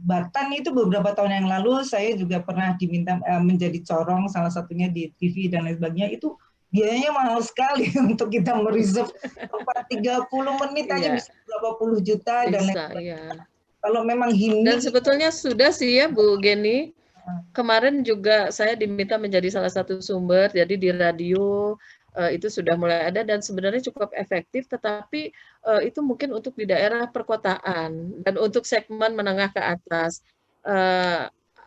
Batan itu beberapa tahun yang lalu saya juga pernah diminta menjadi corong salah satunya di TV dan lain sebagainya. Itu biayanya mahal sekali untuk kita mereserve tempat 30 menit aja Iya, bisa berapa puluh juta dan lain bisa sebagainya. ya. Kalau memang Dan gimmick sebetulnya sudah sih ya Bu Geni. Kemarin juga saya diminta menjadi salah satu sumber, jadi di radio itu sudah mulai ada dan sebenarnya cukup efektif, tetapi itu mungkin untuk di daerah perkotaan dan untuk segmen menengah ke atas.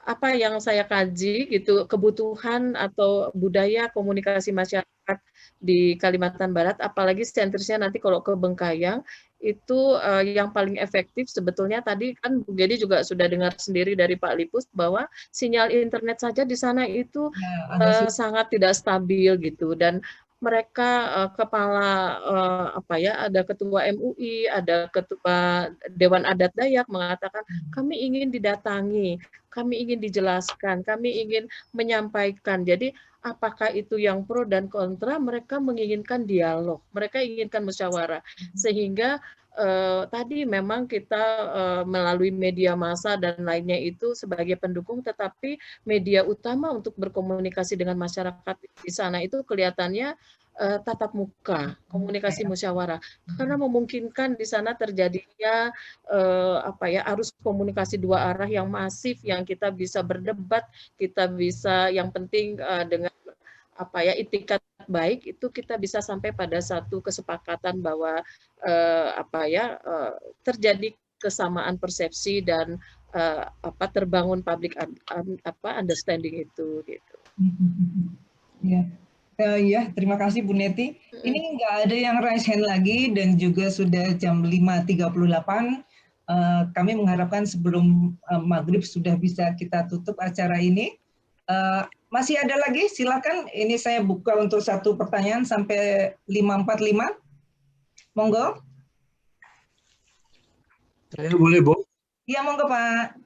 Apa yang saya kaji gitu, kebutuhan atau budaya komunikasi masyarakat di Kalimantan Barat, apalagi sentrisnya nanti kalau ke Bengkayang, itu yang paling efektif sebetulnya tadi kan Bu Gedi juga sudah dengar sendiri dari Pak Lipus bahwa sinyal internet saja di sana itu sangat tidak stabil gitu, dan mereka kepala apa ya, ada ketua MUI, ada ketua Dewan Adat Dayak mengatakan kami ingin didatangi, kami ingin dijelaskan, kami ingin menyampaikan. Jadi apakah itu yang pro dan kontra, mereka menginginkan dialog, mereka inginkan musyawarah, sehingga tadi memang kita melalui media massa dan lainnya itu sebagai pendukung, tetapi media utama untuk berkomunikasi dengan masyarakat di sana itu kelihatannya tatap muka, komunikasi musyawarah, karena memungkinkan di sana terjadinya apa ya, arus komunikasi dua arah yang masif, yang kita bisa berdebat, kita bisa, yang penting dengan apa ya, itikat baik itu kita bisa sampai pada satu kesepakatan bahwa apa ya, terjadi kesamaan persepsi dan apa, terbangun public understanding itu gitu. Ya. Ya, terima kasih Bu Neti. Ini nggak ada yang raise hand lagi dan juga sudah jam 5.38. Kami mengharapkan sebelum maghrib sudah bisa kita tutup acara ini. Masih ada lagi? Silakan. Ini saya buka untuk satu pertanyaan sampai 5.45. Monggo. Saya boleh, Bu? Iya, monggo Pak.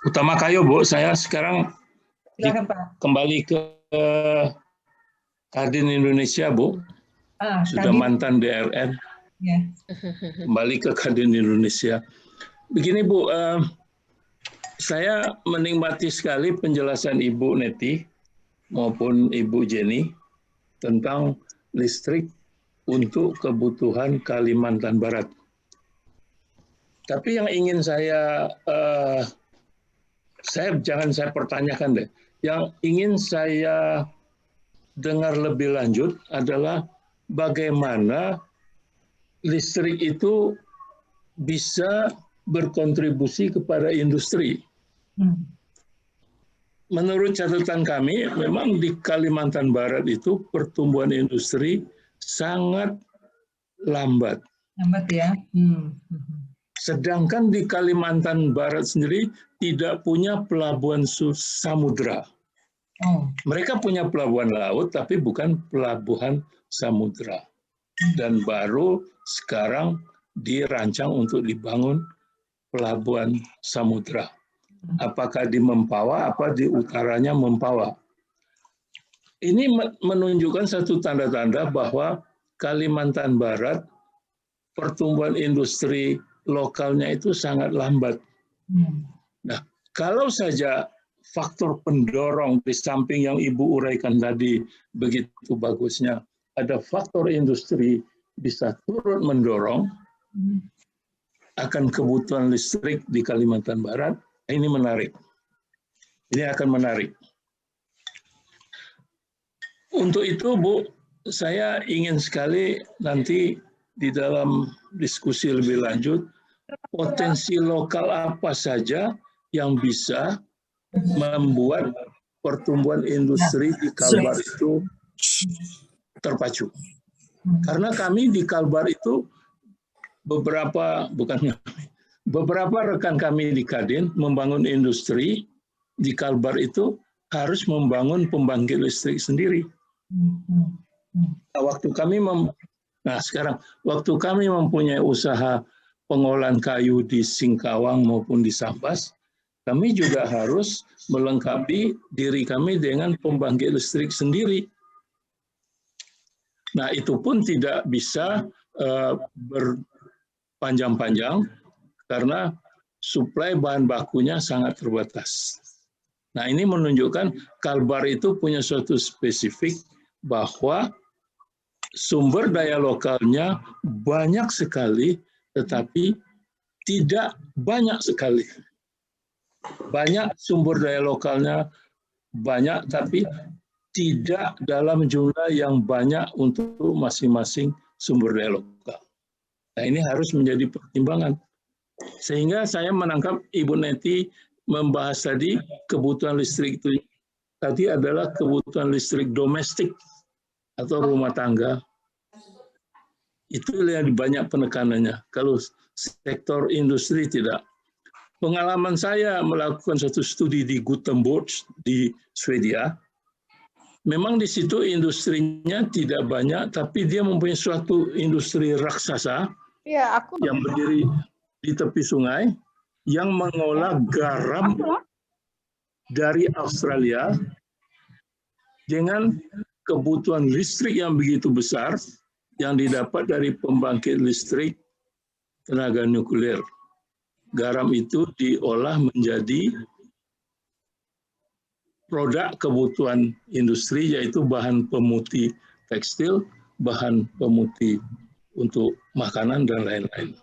Utama Kayo, Bu. Saya sekarang Silakan Pak. Kembali ke Kadin Indonesia, Bu. Sudah Kadin. mantan DRN. Ya. Kembali ke Kadin Indonesia. Begini, Bu. Saya menikmati sekali penjelasan Ibu Neti maupun Ibu Jenny tentang listrik untuk kebutuhan Kalimantan Barat. Tapi yang ingin jangan saya pertanyakan deh. Yang ingin saya dengar lebih lanjut adalah bagaimana listrik itu bisa berkontribusi kepada industri. Menurut catatan kami, memang di Kalimantan Barat itu pertumbuhan industri sangat lambat. Lambat ya. Sedangkan di Kalimantan Barat sendiri tidak punya pelabuhan samudra. Mereka punya pelabuhan laut, tapi bukan pelabuhan samudra. Dan baru sekarang dirancang untuk dibangun pelabuhan samudra. Apakah di Mempawah, apa di utaranya Mempawah. Ini menunjukkan satu tanda-tanda bahwa Kalimantan Barat pertumbuhan industri lokalnya itu sangat lambat. Nah, kalau saja faktor pendorong di samping yang Ibu uraikan tadi begitu bagusnya, ada faktor industri bisa turut mendorong akan kebutuhan listrik di Kalimantan Barat, ini menarik. Ini akan menarik. Untuk itu, Bu, saya ingin sekali nanti di dalam diskusi lebih lanjut, potensi lokal apa saja yang bisa membuat pertumbuhan industri di Kalbar itu terpacu. Karena kami di Kalbar itu beberapa rekan kami di Kadin membangun industri di Kalbar itu harus membangun pembangkit listrik sendiri. Waktu kami mempunyai usaha pengolahan kayu di Singkawang maupun di Sambas, kami juga harus melengkapi diri kami dengan pembangkit listrik sendiri. Nah, itu pun tidak bisa berpanjang-panjang karena suplai bahan bakunya sangat terbatas. Nah, ini menunjukkan Kalbar itu punya suatu spesifik bahwa sumber daya lokalnya banyak sekali, tetapi tidak banyak sekali. Banyak sumber daya lokalnya, banyak, tapi tidak dalam jumlah yang banyak untuk masing-masing sumber daya lokal. Nah, ini harus menjadi pertimbangan. Sehingga saya menangkap Ibu Neti membahas tadi kebutuhan listrik itu tadi adalah kebutuhan listrik domestik atau rumah tangga. Itu yang banyak penekanannya. Kalau sektor industri tidak. Pengalaman saya melakukan satu studi di Gothenburg di Swedia. Memang di situ industrinya tidak banyak, tapi dia mempunyai suatu industri raksasa yang berdiri di tepi sungai, yang mengolah garam dari Australia dengan kebutuhan listrik yang begitu besar yang didapat dari pembangkit listrik tenaga nuklir. Garam itu diolah menjadi produk kebutuhan industri, yaitu bahan pemutih tekstil, bahan pemutih untuk makanan, dan lain-lain.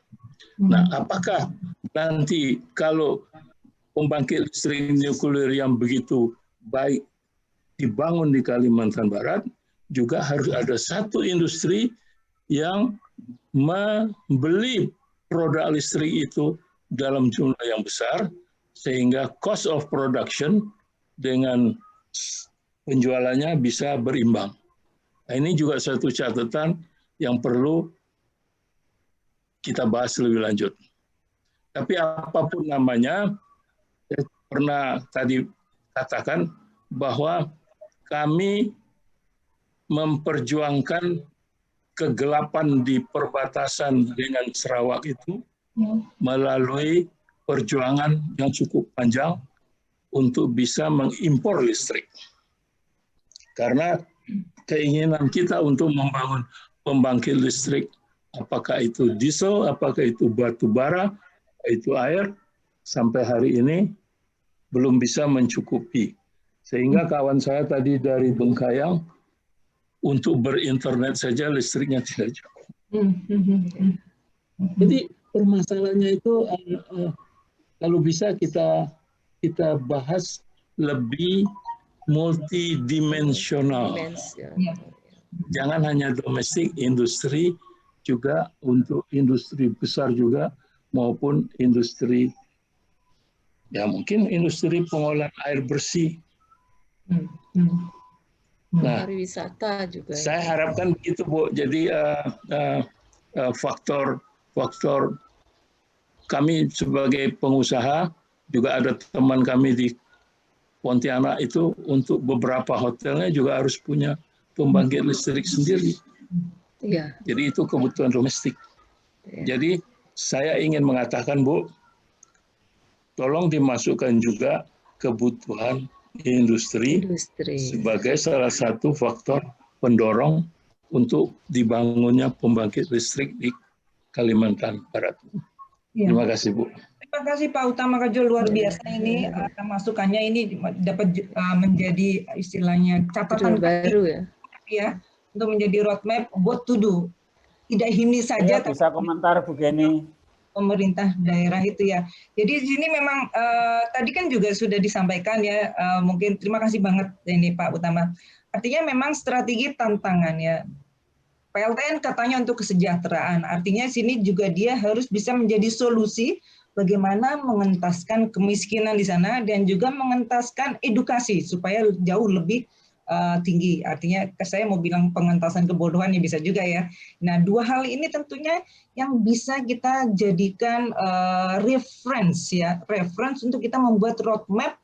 Nah, apakah nanti kalau pembangkit listrik nuklir yang begitu baik dibangun di Kalimantan Barat, juga harus ada satu industri yang membeli produk listrik itu dalam jumlah yang besar, sehingga cost of production dengan penjualannya bisa berimbang. Nah, ini juga satu catatan yang perlu kita bahas lebih lanjut. Tapi apapun namanya, saya pernah tadi katakan bahwa kami memperjuangkan kegelapan di perbatasan dengan Sarawak itu melalui perjuangan yang cukup panjang untuk bisa mengimpor listrik. Karena keinginan kita untuk membangun pembangkit listrik, apakah itu diesel, apakah itu batu bara, itu air, sampai hari ini belum bisa mencukupi. Sehingga kawan saya tadi dari Bengkayang, untuk berinternet saja listriknya tidak cukup. Jadi permasalahannya itu kalau bisa kita bahas lebih multidimensional. Jangan hanya domestik, industri juga, untuk industri besar juga, maupun industri, ya mungkin industri pengolahan air bersih. Nah, pariwisata juga. Saya harapkan begitu, Bu. Jadi faktor kami sebagai pengusaha, juga ada teman kami di Pontianak itu, untuk beberapa hotelnya juga harus punya pembangkit listrik sendiri. Iya. Jadi itu kebutuhan domestik. Ya. Jadi saya ingin mengatakan, Bu, tolong dimasukkan juga kebutuhan industri sebagai salah satu faktor pendorong untuk dibangunnya pembangkit listrik di Kalimantan Barat. Ya. Terima kasih, Bu. Terima kasih Pak Utama Kajo, luar biasa ini masukannya, ini dapat menjadi istilahnya catatan baru ya, untuk menjadi roadmap what to do. Tidak ini saja. Saya bisa komentar Bu Geni. Pemerintah daerah itu ya. Jadi di sini memang tadi kan juga sudah disampaikan ya, mungkin terima kasih banget ini Pak Utama. Artinya memang strategi tantangan ya. PLTN katanya untuk kesejahteraan, artinya sini juga dia harus bisa menjadi solusi bagaimana mengentaskan kemiskinan di sana dan juga mengentaskan edukasi supaya jauh lebih tinggi. Artinya saya mau bilang pengentasan kebodohan ya bisa juga ya. Nah, dua hal ini tentunya yang bisa kita jadikan reference ya, reference untuk kita membuat roadmap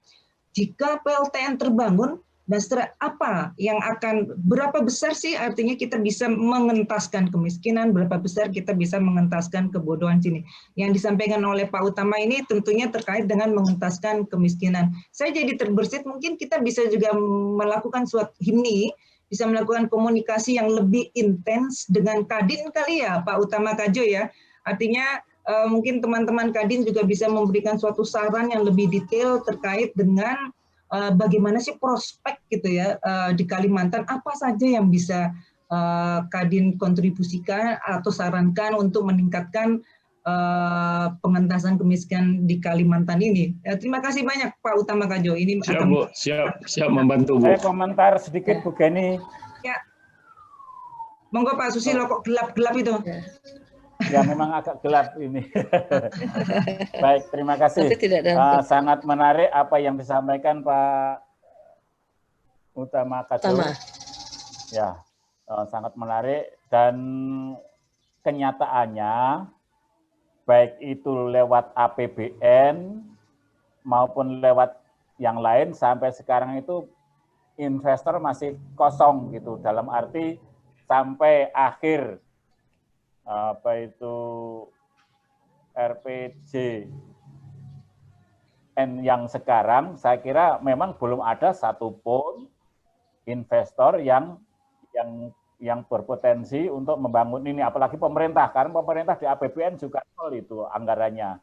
jika PLTN terbangun. Dan apa yang akan, berapa besar sih artinya kita bisa mengentaskan kemiskinan, berapa besar kita bisa mengentaskan kebodohan sini. Yang disampaikan oleh Pak Utama ini tentunya terkait dengan mengentaskan kemiskinan. Saya jadi terbersit, mungkin kita bisa juga melakukan suatu himni, bisa melakukan komunikasi yang lebih intens dengan Kadin kali ya Pak Utama Kajo ya. Artinya mungkin teman-teman Kadin juga bisa memberikan suatu saran yang lebih detail terkait dengan bagaimana sih prospek gitu ya di Kalimantan, apa saja yang bisa Kadin kontribusikan atau sarankan untuk meningkatkan pengentasan kemiskinan di Kalimantan ini. Terima kasih banyak Pak Utama Kadjo. Ini siap Bu, siap membantu Bu. Saya komentar sedikit Bu Geni. Ya. Monggo Pak Susilo, kok gelap-gelap itu. Ya memang agak gelap ini. Baik, terima kasih. Sangat menarik apa yang disampaikan Pak Utama Kadjo. Ya, sangat menarik dan kenyataannya baik itu lewat APBN maupun lewat yang lain sampai sekarang itu investor masih kosong gitu, dalam arti sampai akhir apa itu RPJN yang sekarang, saya kira memang belum ada satupun investor yang berpotensi untuk membangun ini, apalagi pemerintah, karena pemerintah di APBN juga nol itu anggarannya.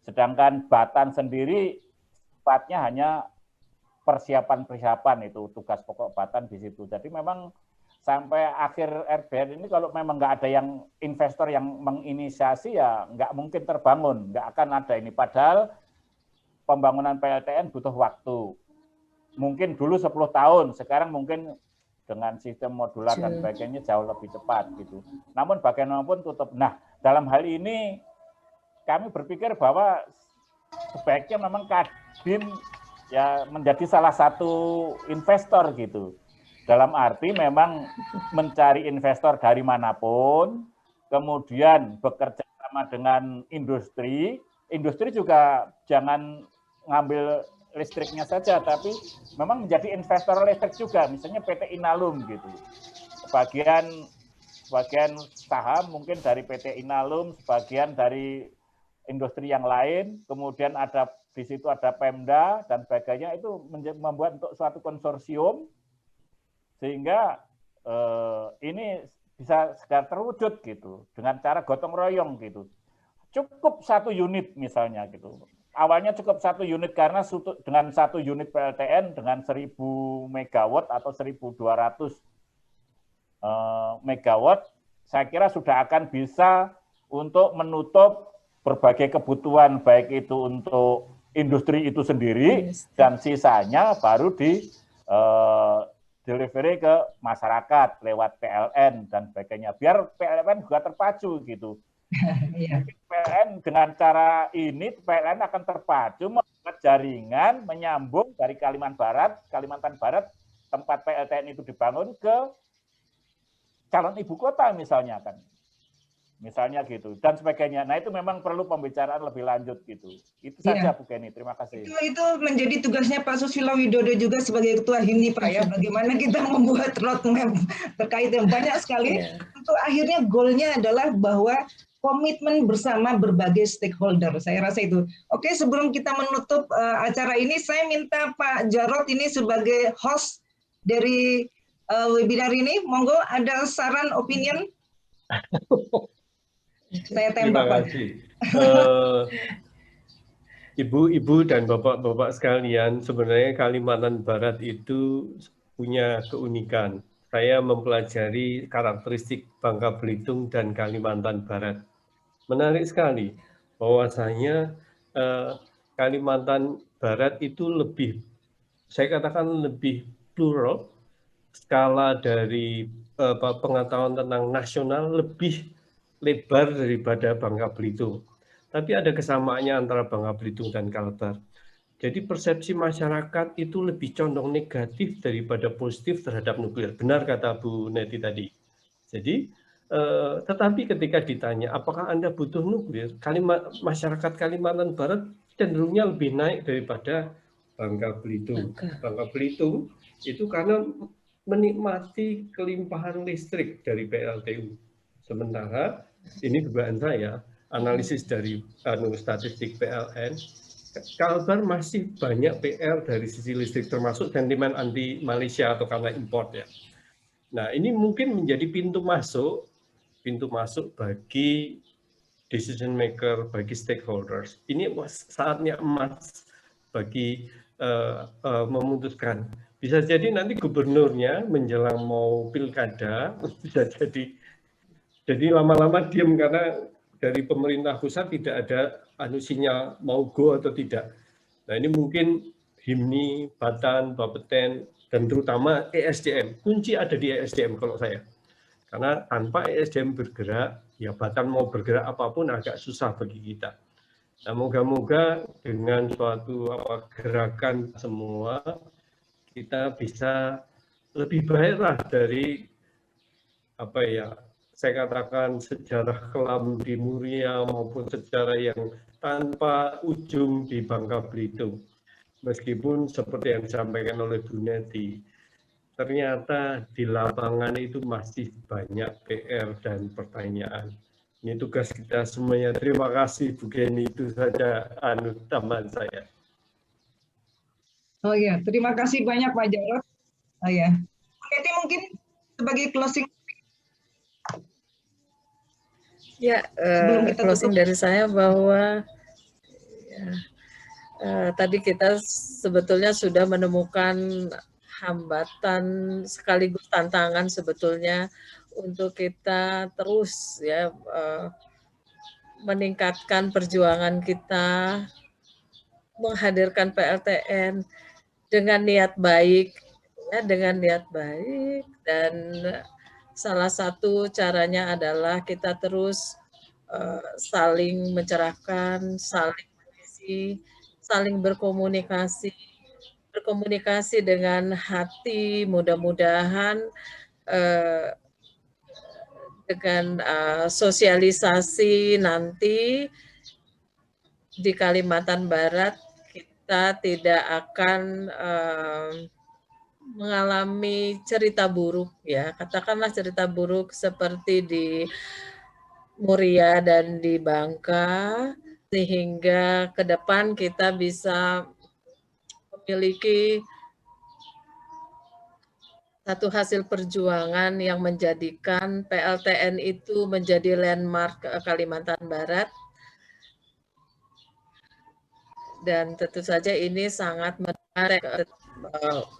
Sedangkan Batan sendiri sifatnya hanya persiapan itu tugas pokok Batan di situ. Jadi memang sampai akhir RBN ini kalau memang nggak ada yang investor yang menginisiasi ya nggak mungkin terbangun, nggak akan ada ini. Padahal pembangunan PLTN butuh waktu. Mungkin dulu 10 tahun, sekarang mungkin dengan sistem modular dan sebagainya jauh lebih cepat gitu. Namun bagaimanapun tutup. Nah, dalam hal ini kami berpikir bahwa sebaiknya memang Kadin ya menjadi salah satu investor gitu. Dalam arti memang mencari investor dari manapun, kemudian bekerja sama dengan industri. Industri juga jangan ngambil listriknya saja, tapi memang menjadi investor listrik juga, misalnya PT Inalum gitu. Sebagian saham mungkin dari PT Inalum, sebagian dari industri yang lain, kemudian ada di situ ada Pemda dan sebagainya, itu membuat untuk suatu konsorsium sehingga ini bisa segera terwujud gitu dengan cara gotong royong gitu. Cukup 1 unit misalnya gitu. Awalnya cukup 1 unit karena dengan 1 unit PLTN dengan 1000 megawatt atau 1200 megawatt, saya kira sudah akan bisa untuk menutup berbagai kebutuhan, baik itu untuk industri itu sendiri dan sisanya baru di delivery ke masyarakat lewat PLN dan sebagainya. Biar PLN juga terpacu gitu. PLN dengan cara ini, PLN akan terpacu membuat jaringan menyambung dari Kalimantan Barat, tempat PLTN itu dibangun ke calon ibu kota misalnya kan. Misalnya gitu dan sebagainya. Nah itu memang perlu pembicaraan lebih lanjut gitu. Itu saja Bu Geni, terima kasih. Itu menjadi tugasnya Pak Susilo Widodo juga sebagai Ketua HIMNI Pak ya. Bagaimana kita membuat roadmap terkait yang banyak sekali. Untuk akhirnya goalnya adalah bahwa komitmen bersama berbagai stakeholder. Saya rasa itu. Oke, sebelum kita menutup acara ini, saya minta Pak Jarod ini sebagai host dari webinar ini, monggo ada saran, opinion. Saya tembak, Terima kasih. Ibu-ibu dan bapak-bapak sekalian, sebenarnya Kalimantan Barat itu punya keunikan. Saya mempelajari karakteristik Bangka Belitung dan Kalimantan Barat. Menarik sekali bahwasanya Kalimantan Barat itu lebih, saya katakan lebih plural, skala dari pengetahuan tentang nasional lebih lebar daripada Bangka Belitung. Tapi ada kesamaannya antara Bangka Belitung dan Kalbar. Jadi persepsi masyarakat itu lebih condong negatif daripada positif terhadap nuklir. Benar kata Bu Neti tadi. Jadi, tetapi ketika ditanya apakah Anda butuh nuklir, masyarakat Kalimantan Barat cenderungnya lebih naik daripada Bangka Belitung. Bangka Belitung itu karena menikmati kelimpahan listrik dari PLTU. Sementara ini dugaan saya, analisis dari statistik PLN, Kalbar masih banyak PR dari sisi listrik, termasuk sentimen anti Malaysia atau karena import ya. Nah ini mungkin menjadi pintu masuk bagi decision maker, bagi stakeholders. Ini saatnya emas bagi memutuskan. Bisa jadi nanti gubernurnya menjelang mau pilkada, bisa jadi lama-lama diam karena dari pemerintah pusat tidak ada sinyal mau go atau tidak. Nah ini mungkin HIMNI, Batan, Bapeten, dan terutama ESDM. Kunci ada di ESDM kalau saya. Karena tanpa ESDM bergerak, ya Batan mau bergerak apapun agak susah bagi kita. Nah, moga-moga dengan suatu gerakan semua, kita bisa lebih baiklah dari saya katakan sejarah kelam di Muria maupun sejarah yang tanpa ujung di Bangka Belitung. Meskipun seperti yang disampaikan oleh Bu Neti, ternyata di lapangan itu masih banyak PR dan pertanyaan. Ini tugas kita semuanya. Terima kasih Bu Geni, itu saja tambahan saya. Oh ya, terima kasih banyak Pak Jarod. Oh ya, Bu Neti mungkin sebagai closing. Ya, closing dari saya bahwa tadi kita sebetulnya sudah menemukan hambatan sekaligus tantangan sebetulnya untuk kita terus ya meningkatkan perjuangan kita, menghadirkan PLTN dengan niat baik, ya, dan salah satu caranya adalah kita terus saling mencerahkan, saling mengisi, saling berkomunikasi dengan hati, mudah-mudahan dengan sosialisasi nanti di Kalimantan Barat kita tidak akan mengalami cerita buruk ya, katakanlah cerita buruk seperti di Muria dan di Bangka, sehingga ke depan kita bisa memiliki satu hasil perjuangan yang menjadikan PLTN itu menjadi landmark Kalimantan Barat. Dan tentu saja ini sangat menarik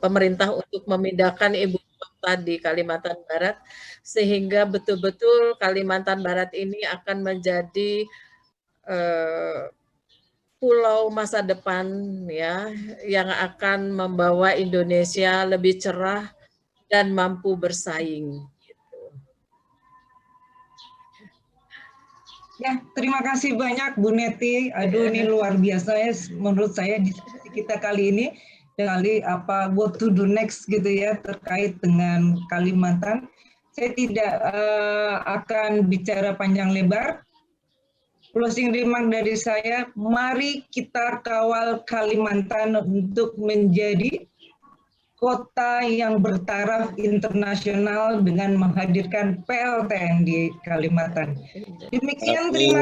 pemerintah untuk memindahkan ibu kota di Kalimantan Barat, sehingga betul-betul Kalimantan Barat ini akan menjadi pulau masa depan ya, yang akan membawa Indonesia lebih cerah dan mampu bersaing. Ya, terima kasih banyak Bu Neti. Aduh, ini luar biasa ya menurut saya diskusi kita kali ini. Kali what to do next gitu ya terkait dengan Kalimantan. Saya tidak akan bicara panjang lebar. Closing remark dari saya, mari kita kawal Kalimantan untuk menjadi kota yang bertaraf internasional dengan menghadirkan PLTN di Kalimantan. Demikian, terima kasih.